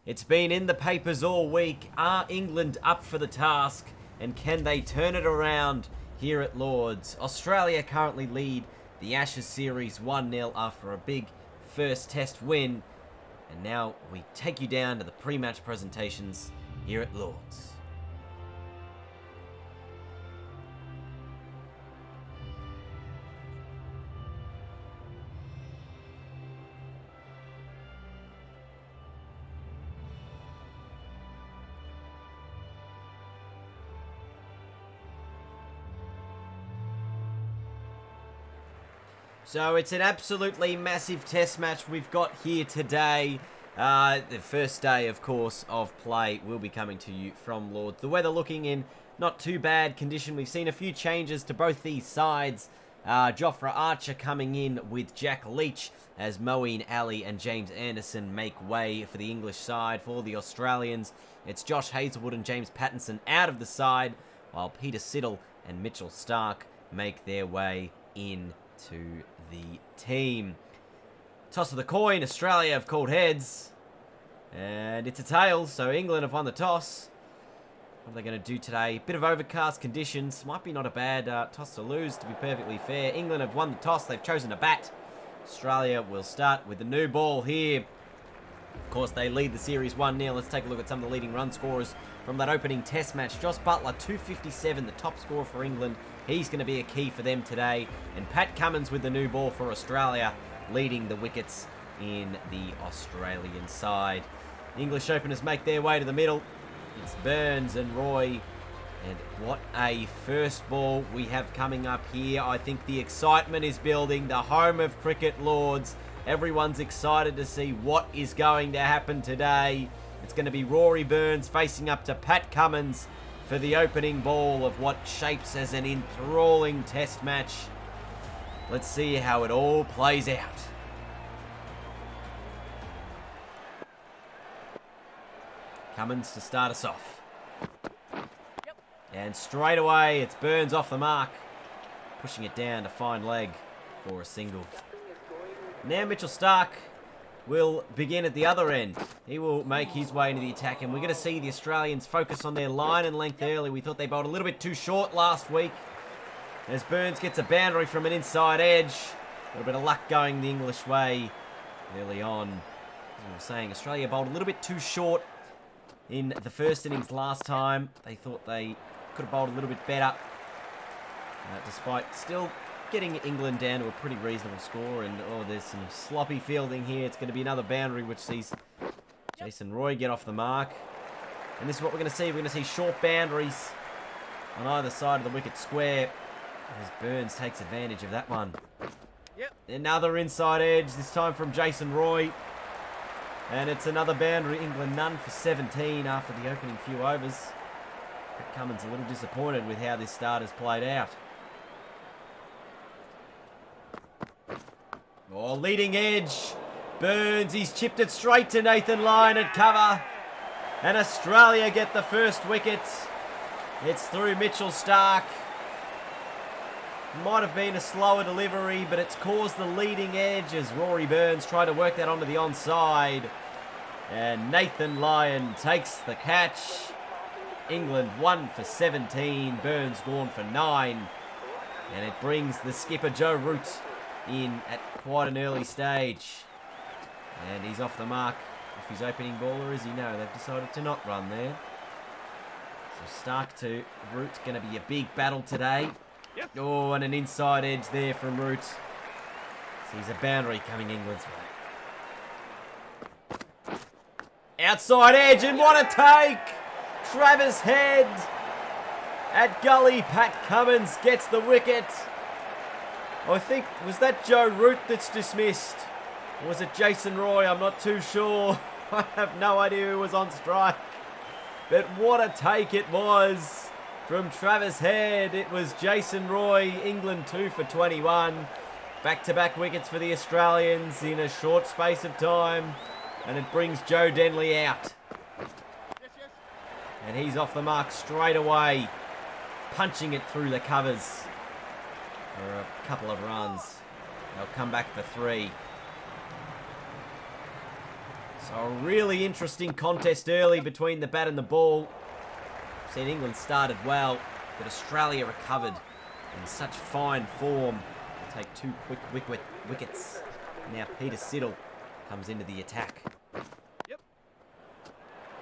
It's been in the papers all week. Are England up for the task? And can they turn it around here at Lord's? Australia currently lead the Ashes series 1-0 after a big first test win. And now we take you down to the pre-match presentations here at Lord's. So it's an absolutely massive test match we've got here today. The first day, of course, of play will be coming to you from Lord's. The weather looking in not too bad condition. We've seen a few changes to both these sides. Jofra Archer coming in with Jack Leach as Moeen Ali and James Anderson make way for the English side. For the Australians, it's Josh Hazlewood and James Pattinson out of the side, while Peter Siddle and Mitchell Starc make their way in to the team. Toss of the coin. Australia have called heads, and it's a tails, so England have won the toss. What are they going to do today? Bit of overcast conditions. Might be not a bad toss to lose, to be perfectly fair. England have won the toss. They've chosen to bat. Australia will start with the new ball here. Of course, they lead the series 1-0. Let's take a look at some of the leading run scorers from that opening test match. Joss Buttler, 257, the top scorer for England. He's going to be a key for them today. And Pat Cummins with the new ball for Australia, leading the wickets in the Australian side. The English openers make their way to the middle. It's Burns and Roy. And what a first ball we have coming up here. I think the excitement is building. The home of cricket, Lords. Everyone's excited to see what is going to happen today. It's going to be Rory Burns facing up to Pat Cummins for the opening ball of what shapes as an enthralling test match. Let's see how it all plays out. Cummins to start us off. And straight away, it's Burns off the mark, pushing it down to fine leg for a single. Now Mitchell Starc will begin at the other end. He will make his way into the attack, and we're going to see the Australians focus on their line and length early. We thought they bowled a little bit too short last week, as Burns gets a boundary from an inside edge. A little bit of luck going the English way early on. As we were saying, Australia bowled a little bit too short in the first innings last time. They thought they could have bowled a little bit better, despite still getting England down to a pretty reasonable score. And there's some sloppy fielding here. It's going to be another boundary which sees Jason Roy get off the mark. And this is what we're going to see. We're going to see short boundaries on either side of the wicket square, as Burns takes advantage of that one. Another inside edge, this time from Jason Roy. And it's another boundary. England none for 17 after the opening few overs. Pat Cummins a little disappointed with how this start has played out. Leading edge. Burns, he's chipped it straight to Nathan Lyon at cover. And Australia get the first wicket. It's through Mitchell Starc. Might have been a slower delivery, but it's caused the leading edge as Rory Burns tried to work that onto the onside. And Nathan Lyon takes the catch. England 1 for 17. Burns gone for 9. And it brings the skipper Joe Root in at quite an early stage. And he's off the mark off his opening ball, or is he? No, they've decided to not run there. So Starc to Root, going to be a big battle today. And an inside edge there from Root. Sees a boundary coming England's way. Outside edge, and what a take! Travis Head at gully. Pat Cummins gets the wicket. I think, was that Joe Root that's dismissed? Or was it Jason Roy? I'm not too sure. I have no idea who was on strike. But what a take it was from Travis Head. It was Jason Roy. England 2 for 21. Back-to-back wickets for the Australians in a short space of time. And it brings Joe Denley out. And he's off the mark straight away, punching it through the covers for a couple of runs. They'll come back for 3. So a really interesting contest early between the bat and the ball. We've seen England started well, but Australia recovered in such fine form. They take 2 quick wickets. Now Peter Siddle comes into the attack. Yep.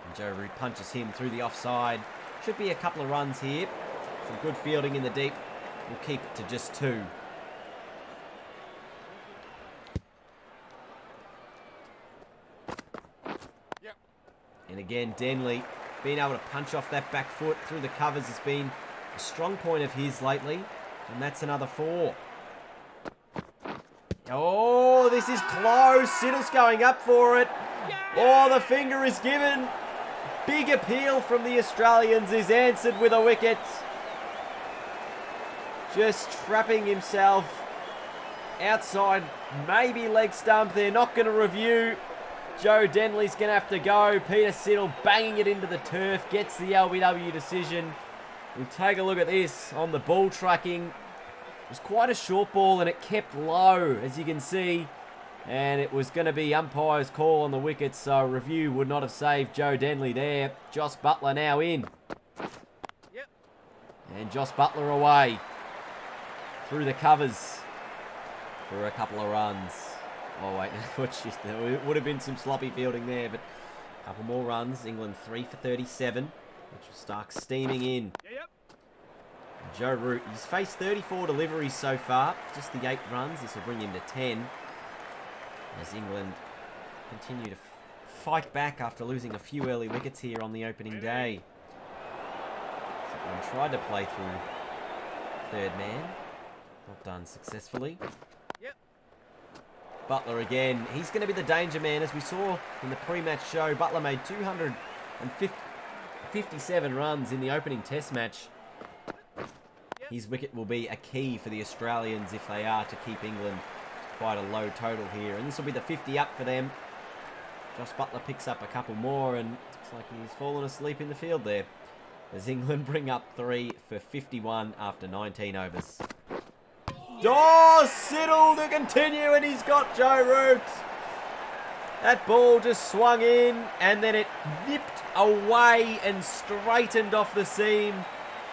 And Joe Root punches him through the offside. Should be a couple of runs here. Some good fielding in the deep. We'll keep it to just 2. Yep. And again, Denley being able to punch off that back foot through the covers has been a strong point of his lately. And that's another 4. Oh, this is close. Siddle's going up for it. Oh, the finger is given. Big appeal from the Australians is answered with a wicket. Just trapping himself outside, maybe leg stump. They're not going to review. Joe Denley's going to have to go. Peter Siddle banging it into the turf. Gets the LBW decision. We'll take a look at this on the ball tracking. It was quite a short ball and it kept low, as you can see. And it was going to be umpire's call on the wicket, so review would not have saved Joe Denley there. Joss Buttler now in. Yep. And Joss Buttler away through the covers for a couple of runs. Oh, wait, it would have been some sloppy fielding there, but a couple more runs. England 3 for 37, which will start steaming in. Yep. Joe Root, he's faced 34 deliveries so far. Just the 8 runs. This will bring him to 10. As England continue to fight back after losing a few early wickets here on the opening day. Someone tried to play through third man. Not done successfully. Yep. Buttler again. He's going to be the danger man. As we saw in the pre-match show, Buttler made 257 runs in the opening test match. His wicket will be a key for the Australians if they are to keep England quite a low total here. And this will be the 50 up for them. Joss Buttler picks up a couple more and looks like he's fallen asleep in the field there. As England bring up 3 for 51 after 19 overs. Oh, Siddle to continue and he's got Joe Root. That ball just swung in and then it nipped away and straightened off the seam.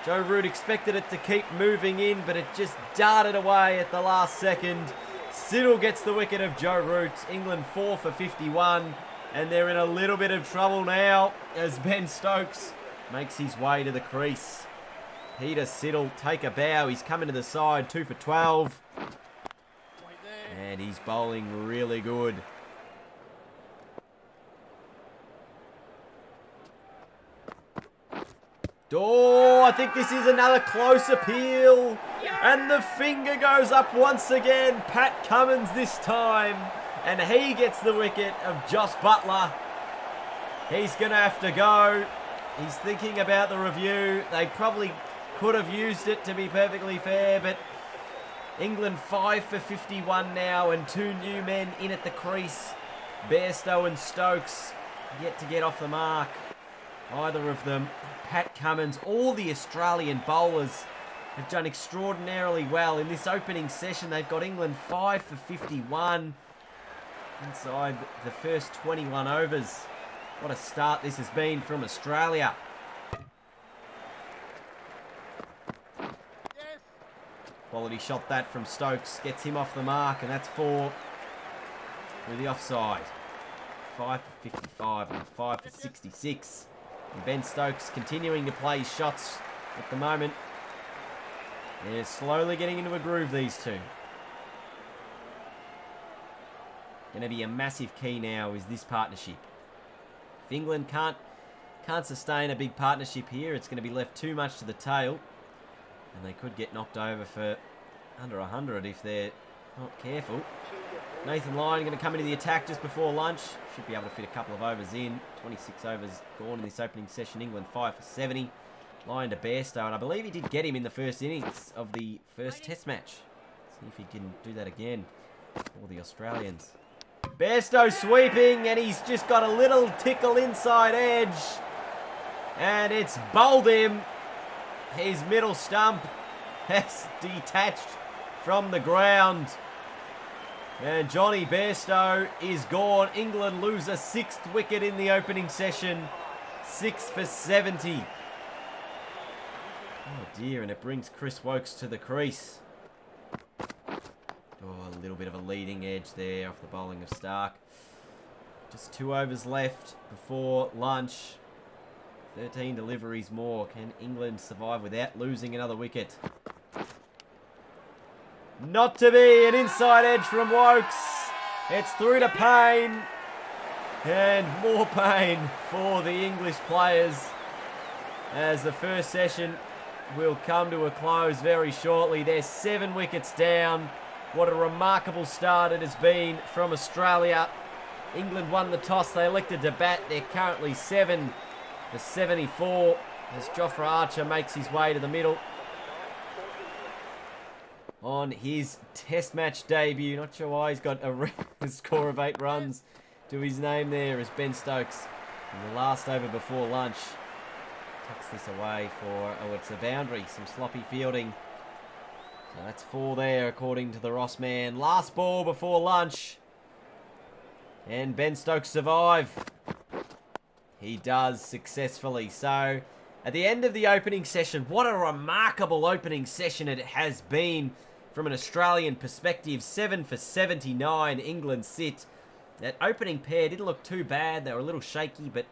Joe Root expected it to keep moving in, but it just darted away at the last second. Siddle gets the wicket of Joe Root. England 4 for 51, and they're in a little bit of trouble now as Ben Stokes makes his way to the crease. Peter Siddle take a bow. He's coming to the side, 2 for 12. And he's bowling really good. Oh, I think this is another close appeal. And the finger goes up once again. Pat Cummins this time. And he gets the wicket of Joss Buttler. He's going to have to go. He's thinking about the review. They probably could have used it, to be perfectly fair, but England 5 for 51 now and 2 new men in at the crease. Bairstow and Stokes yet to get off the mark. Either of them. Pat Cummins, all the Australian bowlers have done extraordinarily well in this opening session. They've got England 5 for 51 inside the first 21 overs. What a start this has been from Australia. Yes. Quality shot that from Stokes. Gets him off the mark, and that's 4 with the offside. 5 for 55 and 5 for 66. And Ben Stokes continuing to play his shots at the moment. They're slowly getting into a groove, these two. Going to be a massive key now is this partnership. If England can't sustain a big partnership here, it's going to be left too much to the tail. And they could get knocked over for under 100 if they're not careful. Nathan Lyon going to come into the attack just before lunch. Should be able to fit a couple of overs in. 26 overs gone in this opening session. England 5 for 70. Lyon to Bairstow, and I believe he did get him in the first innings of the first test match. See if he can do that again for the Australians. Bairstow sweeping, and he's just got a little tickle inside edge. And it's bowled him. His middle stump has detached from the ground. And Johnny Bairstow is gone. England lose a 6th wicket in the opening session. 6 for 70. Oh dear, and it brings Chris Wokes to the crease. Oh, a little bit of a leading edge there off the bowling of Stark. Just 2 overs left before lunch. 13 deliveries more. Can England survive without losing another wicket? Not to be. An inside edge from Wokes. It's through to Payne. And more pain for the English players as the first session will come to a close very shortly. They're 7 wickets down. What a remarkable start it has been from Australia. England won the toss. They elected to bat. They're currently 7 for 74 as Jofra Archer makes his way to the middle on his Test match debut. Not sure why he's got a score of 8 runs to his name there as Ben Stokes in the last over before lunch tucks this away for, oh, it's a boundary, some sloppy fielding. So that's 4 there according to the Ross man. Last ball before lunch. And Ben Stokes survive. He does successfully. So at the end of the opening session, what a remarkable opening session it has been from an Australian perspective. 7 for 79, England sit. That opening pair didn't look too bad. They were a little shaky, but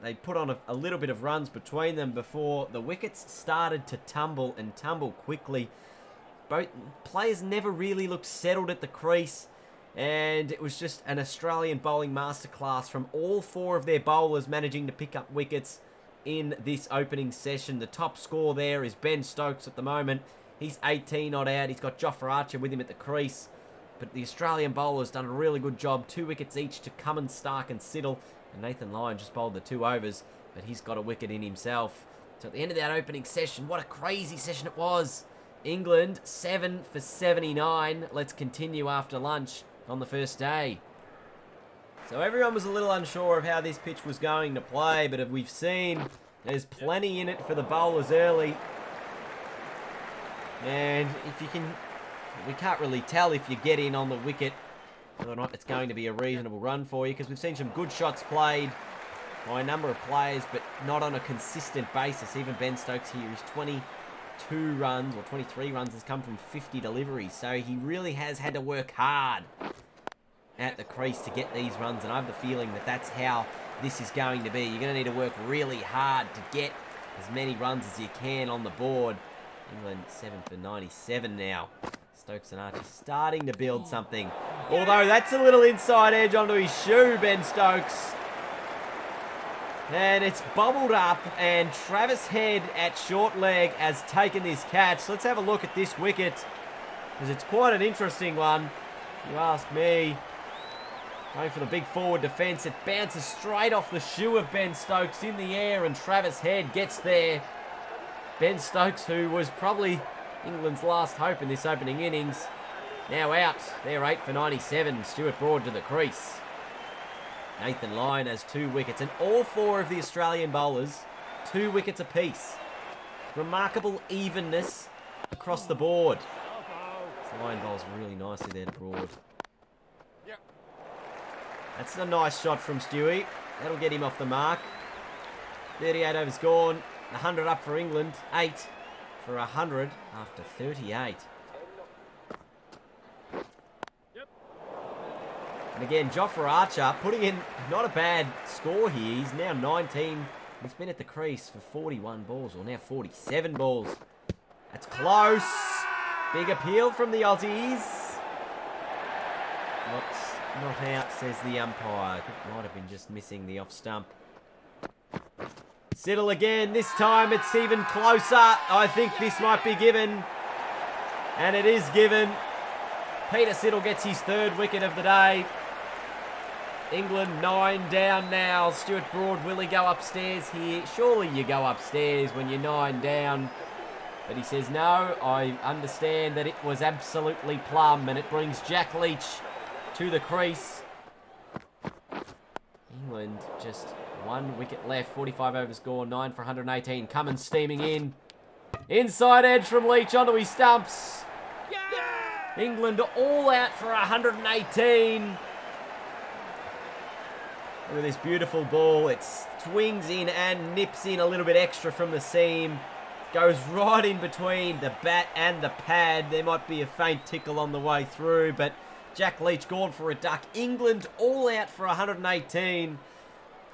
they put on a little bit of runs between them before the wickets started to tumble and tumble quickly. Both players never really looked settled at the crease, and it was just an Australian bowling masterclass from all 4 of their bowlers managing to pick up wickets in this opening session. The top score there is Ben Stokes at the moment. He's 18 odd out. He's got Jofra Archer with him at the crease. But the Australian bowler's done a really good job. 2 wickets each to Cummins, Stark and Siddle. And Nathan Lyon just bowled the 2 overs, but he's got a wicket in himself. So at the end of that opening session, what a crazy session it was. England 7 for 79. Let's continue after lunch on the first day. So everyone was a little unsure of how this pitch was going to play, but as we've seen, there's plenty in it for the bowlers early. And if you can, we can't really tell if you get in on the wicket whether or not it's going to be a reasonable run for you, because we've seen some good shots played by a number of players, but not on a consistent basis. Even Ben Stokes here, his 22 runs or 23 runs has come from 50 deliveries, so he really has had to work hard at the crease to get these runs, and I have the feeling that that's how this is going to be. You're going to need to work really hard to get as many runs as you can on the board. England 7 for 97 now. Stokes and Archie starting to build something. Although that's a little inside edge onto his shoe, Ben Stokes. And it's bubbled up, and Travis Head at short leg has taken this catch. Let's have a look at this wicket, because it's quite an interesting one, if you ask me. Going for the big forward defence. It bounces straight off the shoe of Ben Stokes in the air, and Travis Head gets there. Ben Stokes, who was probably England's last hope in this opening innings, now out. They're 8 for 97. Stuart Broad to the crease. Nathan Lyon has 2 wickets, and all 4 of the Australian bowlers 2 wickets apiece. Remarkable evenness across the board. Lyon bowls really nicely there to Broad. That's a nice shot from Stewie. That'll get him off the mark. 38 overs gone. 100 up for England. 8 for 100 after 38. And again, Jofra Archer putting in not a bad score here. He's now 19. He's been at the crease for 41 balls, or now 47 balls. That's close. Big appeal from the Aussies. Not out, says the umpire. It might have been just missing the off stump. Siddle again. This time it's even closer. I think this might be given. And it is given. Peter Siddle gets his 3rd wicket of the day. England 9 down now. Stuart Broad, will he go upstairs here? Surely you go upstairs when you're 9 down. But he says, no, I understand that it was absolutely plumb. And it brings Jack Leach to the crease. England just 1 wicket left. 45 overs gone. 9 for 118. Cummins steaming in. Inside edge from Leach onto his stumps. England all out for 118. Look at this beautiful ball. It swings in and nips in a little bit extra from the seam. Goes right in between the bat and the pad. There might be a faint tickle on the way through, but Jack Leach gone for a duck. England all out for 118.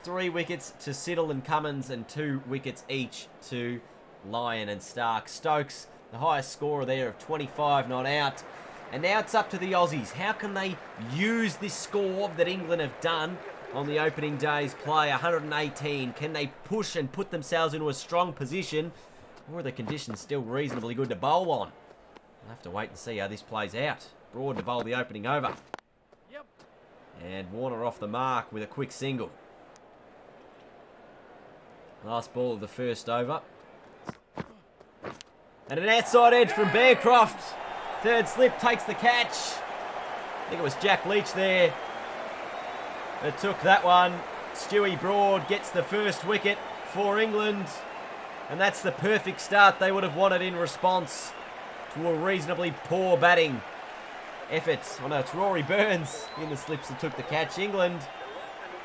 3 wickets to Siddle and Cummins and 2 wickets each to Lyon and Stark. Stokes, the highest scorer there of 25 not out. And now it's up to the Aussies. How can they use this score that England have done on the opening day's play, 118? Can they push and put themselves into a strong position? Or are the conditions still reasonably good to bowl on? We'll have to wait and see how this plays out. Broad to bowl the opening over. Yep. And Warner off the mark with a quick single. Last ball of the first over. And an outside edge from Bearcroft. Third slip takes the catch. I think it was Jack Leach there that took that one. Stewie Broad gets the first wicket for England. And that's the perfect start they would have wanted in response to a reasonably poor batting effort. Oh no, it's Rory Burns in the slips that took the catch. England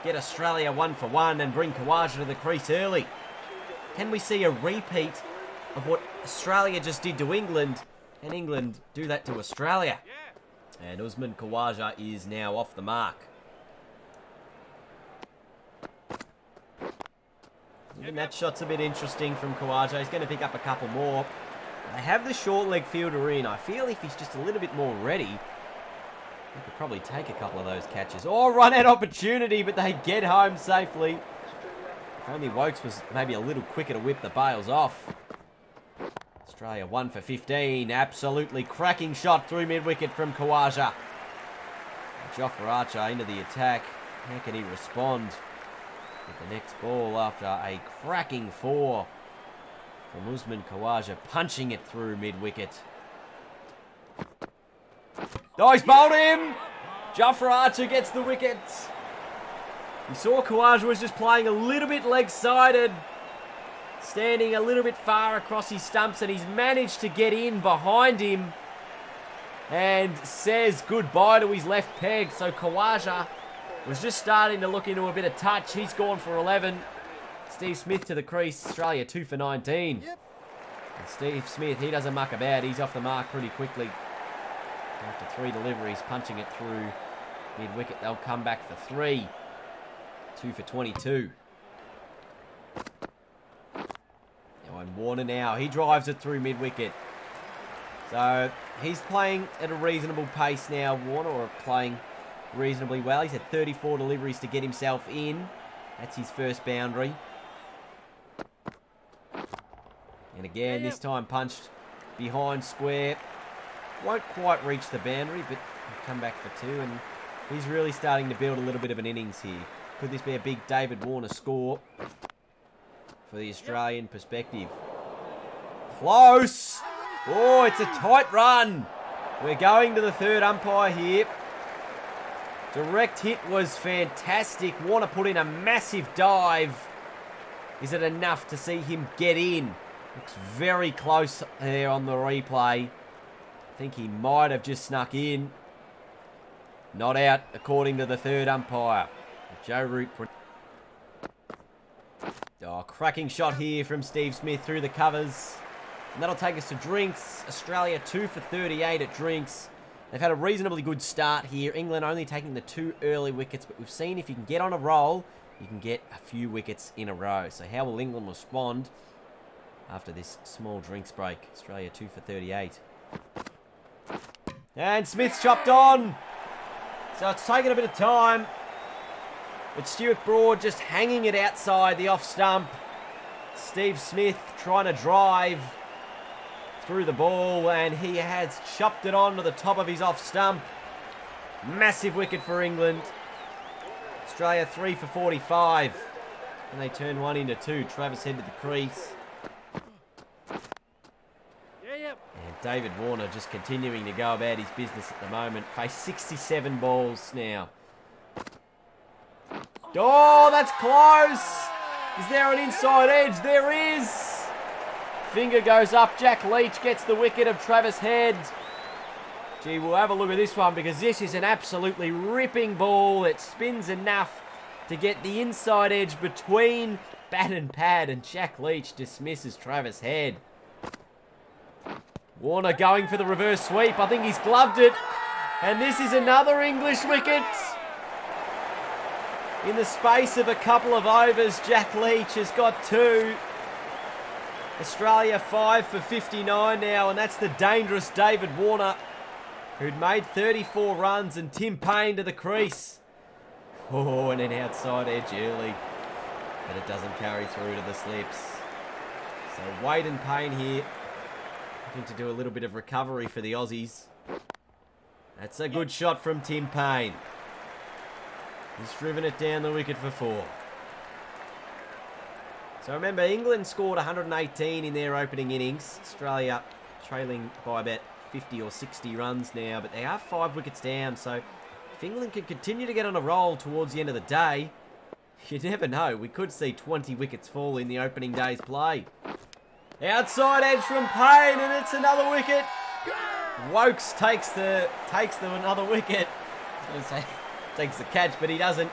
get Australia 1 for 1 and bring Khawaja to the crease early. Can we see a repeat of what Australia just did to England, and England do that to Australia? Yeah. And Usman Khawaja is now off the mark. Even that shot's a bit interesting from Khawaja. He's going to pick up a couple more. They have the short leg fielder in. I feel if he's just a little bit more ready, he could probably take a couple of those catches. Oh, run out opportunity, but they get home safely. If only Wokes was maybe a little quicker to whip the bails off. Australia 1 for 15. Absolutely cracking shot through mid-wicket from Khawaja. Jofra Archer into the attack. How can he respond with the next ball after a cracking 4 from Usman Khawaja, punching it through mid-wicket? Oh, he's bowled him! Jofra Archer gets the wicket. You saw Khawaja was just playing a little bit leg-sided, standing a little bit far across his stumps, and he's managed to get in behind him and says goodbye to his left peg. So Khawaja was just starting to look into a bit of touch. He's gone for 11. Steve Smith to the crease. Australia 2 for 19. Yep. And Steve Smith, he doesn't muck about. He's off the mark pretty quickly. After 3 deliveries, punching it through mid-wicket, they'll come back for 3. 2 for 22. And Warner now, he drives it through mid-wicket. So he's playing at a reasonable pace now. Warner are playing reasonably well. He's had 34 deliveries to get himself in. That's his first boundary. And again, this time punched behind square. Won't quite reach the boundary, but he'll come back for 2. And he's really starting to build a little bit of an innings here. Could this be a big David Warner score for the Australian perspective? Close! Oh, it's a tight run. We're going to the third umpire here. Direct hit was fantastic. Warner put in a massive dive. Is it enough to see him get in? Looks very close there on the replay. I think he might have just snuck in. Not out, according to the third umpire. Joe Root. Oh, cracking shot here from Steve Smith through the covers. And that'll take us to drinks. Australia 2 for 38 at drinks. They've had a reasonably good start here. England only taking the 2 early wickets, but we've seen if you can get on a roll, you can get a few wickets in a row. So how will England respond after this small drinks break? Australia 2 for 38. And Smith's chopped on. So it's taken a bit of time. But Stuart Broad just hanging it outside the off stump. Steve Smith trying to drive through the ball, and he has chopped it on to the top of his off stump. Massive wicket for England. Australia 3 for 45. And they turn 1 into 2. Travis Head to the crease. And David Warner just continuing to go about his business at the moment. Face 67 balls now. Oh, that's close. Is there an inside edge? There is. Finger goes up. Jack Leach gets the wicket of Travis Head. Gee, we'll have a look at this one because this is an absolutely ripping ball. It spins enough to get the inside edge between bat and pad, and Jack Leach dismisses Travis Head. Warner going for the reverse sweep. I think he's gloved it. And this is another English wicket. In the space of a couple of overs, Jack Leach has got 2. Australia 5 for 59 now, and that's the dangerous David Warner, who'd made 34 runs, and Tim Payne to the crease. Oh, and an outside edge early, but it doesn't carry through to the slips. So Wade and Payne here, looking to do a little bit of recovery for the Aussies. That's a good shot from Tim Payne. He's driven it down the wicket for 4. So remember, England scored 118 in their opening innings. Australia trailing by about 50 or 60 runs now, but they are 5 wickets down. So if England can continue to get on a roll towards the end of the day, you never know. We could see 20 wickets fall in the opening day's play. Outside edge from Payne, and it's another wicket. Wokes takes the another wicket. I was going to say takes the catch, but he doesn't.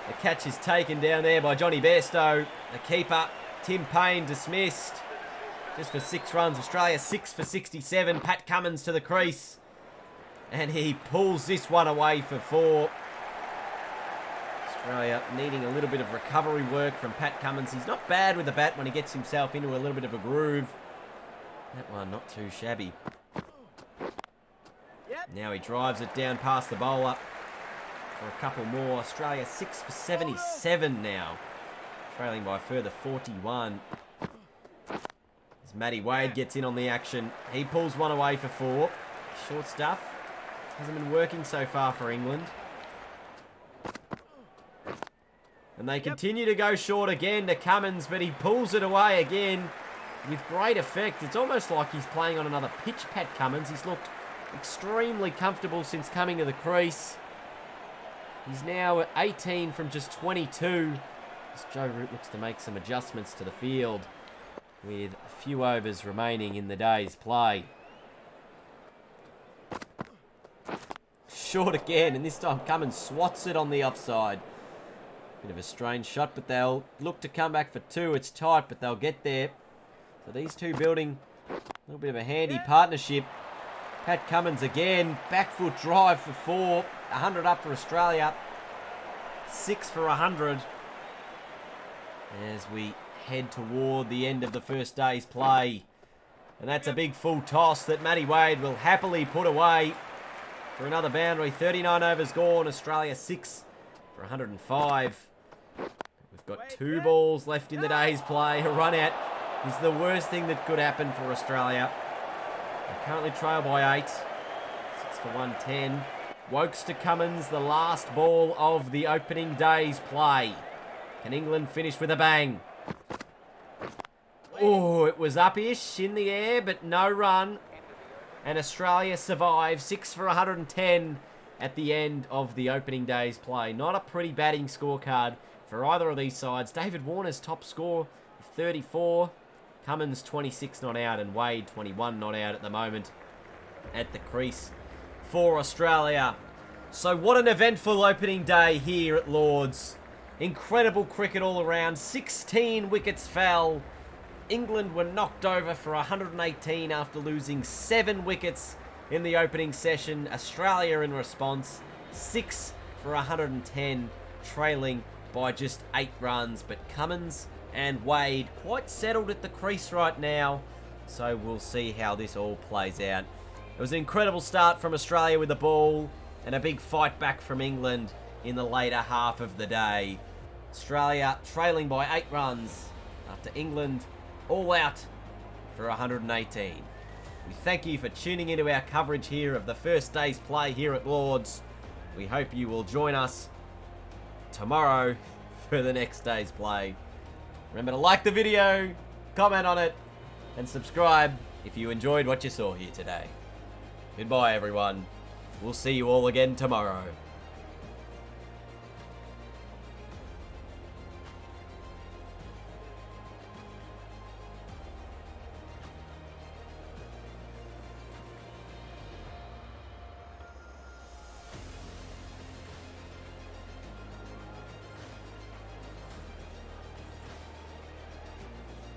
The catch is taken down there by Johnny Bairstow. The keeper, Tim Payne, dismissed. Just for 6 runs. Australia 6 for 67. Pat Cummins to the crease. And he pulls this one away for 4. Australia needing a little bit of recovery work from Pat Cummins. He's not bad with the bat when he gets himself into a little bit of a groove. That one not too shabby. Now he drives it down past the bowler for a couple more. Australia 6 for 77 now, trailing by a further 41. As Matty Wade gets in on the action, he pulls one away for 4. Short stuff. Hasn't been working so far for England. And they continue to go short again to Cummins, but he pulls it away again with great effect. It's almost like he's playing on another pitch, Pat Cummins. He's looked extremely comfortable since coming to the crease. He's now at 18 from just 22. As Joe Root looks to make some adjustments to the field with a few overs remaining in the day's play. Short again, and this time Cummins swats it on the offside. Bit of a strange shot, but they'll look to come back for 2. It's tight, but they'll get there. So these two building a little bit of a handy partnership. Pat Cummins again, back foot drive for 4. 100 up for Australia. 6 for 100. As we head toward the end of the first day's play. And that's a big full toss that Matty Wade will happily put away for another boundary. 39 overs gone. Australia 6 for 105. We've got 2 balls left in the day's play. A run out is the worst thing that could happen for Australia. They currently trail by 8. 6 for 110. Wokes to Cummins, the last ball of the opening day's play. Can England finish with a bang? Oh, it was up-ish in the air, but no run. And Australia survives 6 for 110 at the end of the opening day's play. Not a pretty batting scorecard for either of these sides. David Warner's top score, 34. Cummins 26 not out, and Wade 21 not out at the moment at the crease for Australia. So what an eventful opening day here at Lord's. Incredible cricket all around. 16 wickets fell. England were knocked over for 118 after losing 7 wickets in the opening session. Australia in response, 6 for 110, trailing by just 8 runs. But Cummins and Wade quite settled at the crease right now. So we'll see how this all plays out. It was an incredible start from Australia with the ball and a big fight back from England in the later half of the day. Australia trailing by 8 runs after England all out for 118. We thank you for tuning into our coverage here of the first day's play here at Lord's. We hope you will join us tomorrow for the next day's play. Remember to like the video, comment on it, and subscribe if you enjoyed what you saw here today. Goodbye, everyone. We'll see you all again tomorrow.